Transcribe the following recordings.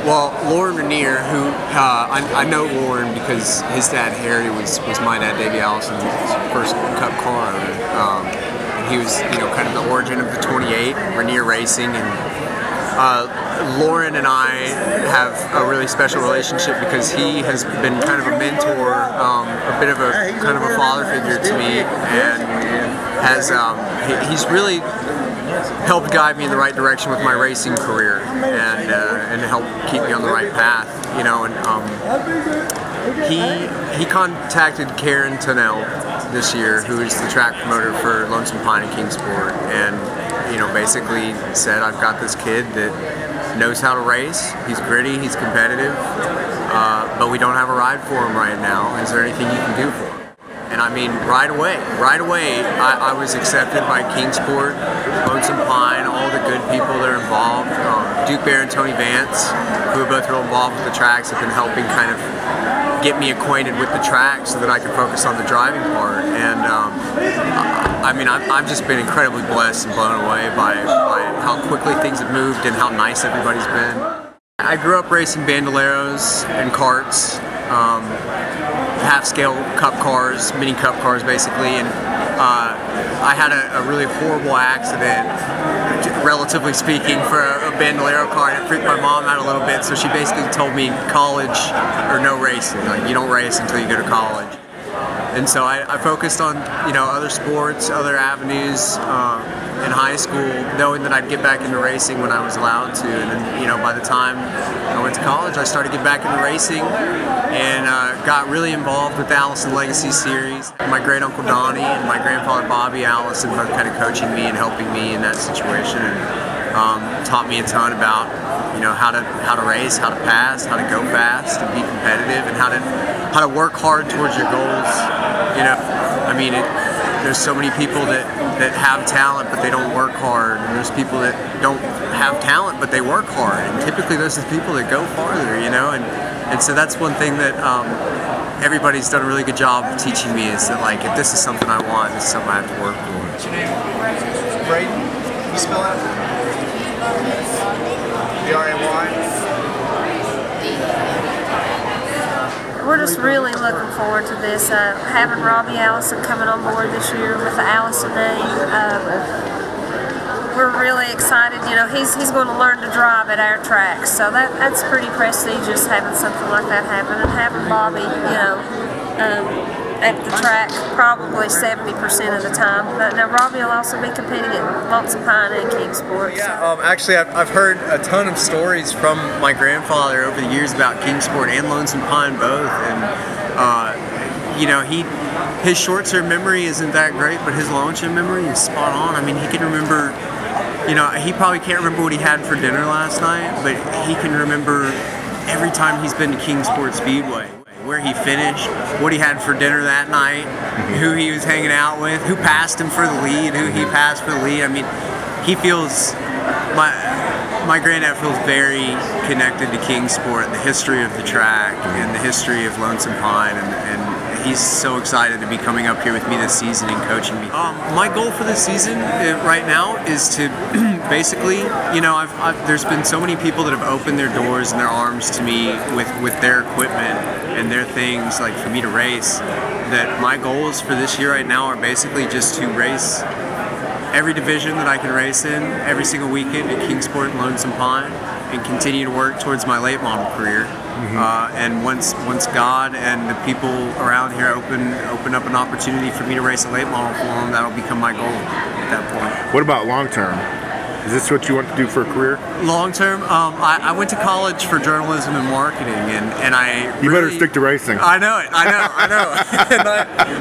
Well, Lauren Rainier, who I know Lauren because his dad Harry was my dad, Davey Allison's first Cup car owner, and he was kind of the origin of the 28 Rainier Racing, and Lauren and I have a really special relationship because he has been kind of a mentor, a bit of a kind of a father figure to me, and has he's really helped guide me in the right direction with my racing career, and help keep me on the right path, and he contacted Karen Tonnell this year, who is the track promoter for Lonesome Pine and Kingsport, and basically said, I've got this kid that knows how to race, he's gritty, he's competitive, but we don't have a ride for him right now. Is there anything you can do for him? And I mean, right away, I was accepted by Kingsport, Lonesome Pine, all the good people that are involved. Duke Bear and Tony Vance, who are both real involved with the tracks, have been helping kind of get me acquainted with the track so that I can focus on the driving part. And I mean, I've just been incredibly blessed and blown away by how quickly things have moved and how nice everybody's been. I grew up racing bandoleros and karts. Half-scale cup cars, mini cup cars basically, and I had a really horrible accident, relatively speaking, for a bandolero car, and it freaked my mom out a little bit, so she basically told me college or no racing, like you don't race until you go to college. And so I focused on other sports, other avenues in high school, knowing that I'd get back into racing when I was allowed to. And then by the time I went to college, I started to get back into racing and got really involved with the Allison Legacy Series. My great uncle Donnie and my grandfather Robbie Allison both kind of coaching me and helping me in that situation, and taught me a ton about how to race, how to pass, how to go fast and be competitive, and how to work hard towards your goals. I mean, there's so many people that have talent but they don't work hard, and there's people that don't have talent but they work hard, and typically those are the people that go farther, and so that's one thing that everybody's done a really good job of teaching me, is that, like, if this is something I want, this is something I have to work for. What's your name? Braden? Can you spell that? B-R-A-Y? We're just really looking forward to this. Having Robbie Allison coming on board this year with the Allison name, we're really excited. He's going to learn to drive at our tracks, so that's pretty prestigious, having something like that happen, and having Bobby, at the track probably 70% of the time. But now Robbie will also be competing at Lonesome Pine and Kingsport. Yeah, actually I've heard a ton of stories from my grandfather over the years about Kingsport and Lonesome Pine both, and his short-term memory isn't that great, but his long-term memory is spot on. I mean, he can remember, he probably can't remember what he had for dinner last night, but he can remember every time he's been to Kingsport Speedway, where he finished, what he had for dinner that night, who he was hanging out with, who passed him for the lead, who he passed for the lead. I mean, he feels, my granddad feels very connected to Kingsport, the history of the track and the history of Lonesome Pine, and he's so excited to be coming up here with me this season and coaching me. My goal for this season right now is to basically, there's been so many people that have opened their doors and their arms to me with their equipment and their things, like for me to race, that my goals for this year right now are basically just to race every division that I can race in, every single weekend at Kingsport and Lonesome Pine, and continue to work towards my late model career. And once God and the people around here open up an opportunity for me to race a late model for them, that'll become my goal at that point. What about long term? Is this what you want to do for a career? Long term, I went to college for journalism and marketing, and I You better stick to racing. I know it. I know. And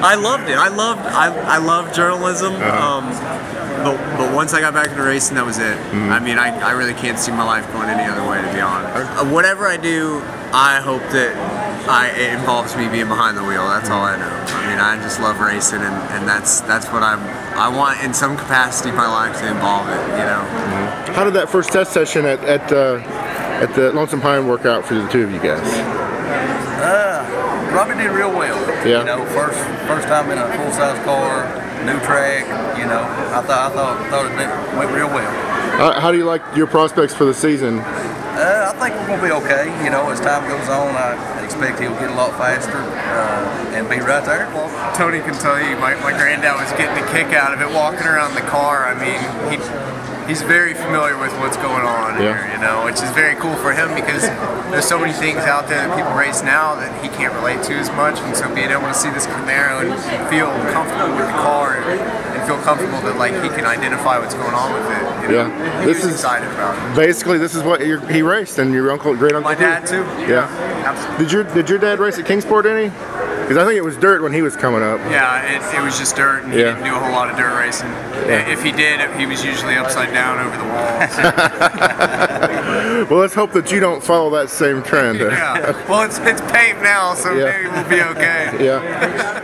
I loved it. I loved journalism. But once I got back into racing, that was it. I mean, I really can't see my life going any other way, to be honest. Whatever I do, I hope that it involves me being behind the wheel. That's all I know. I mean, I just love racing, and that's what I want in some capacity in my life to involve it. How did that first test session at the Lonesome Pine work out for the two of you guys? Robbie did real well. Yeah. First time in a full-size car, new track. I thought it went real well. How do you like your prospects for the season? I think we're going to be okay. You know, as time goes on, I expect he'll get a lot faster and be right there. Well, Tony can tell you, my granddad was getting a kick out of it walking around the car. I mean, he's very familiar with what's going on here, you know, which is very cool for him because there's so many things out there that people race now that he can't relate to as much, and so being able to see this Camaro and feel comfortable with the car and feel comfortable that like he can identify what's going on with it. You know, this is excited about it. Basically, this is what he raced, and your great uncle. My dad too. Yeah. Absolutely. Did your dad race at Kingsport any? Because I think it was dirt when he was coming up. Yeah, it was just dirt, and he didn't do a whole lot of dirt racing. If he did, he was usually upside down over the walls. Well, let's hope that you don't follow that same trend. Yeah. Well, it's paved now, so maybe we'll be okay. Yeah.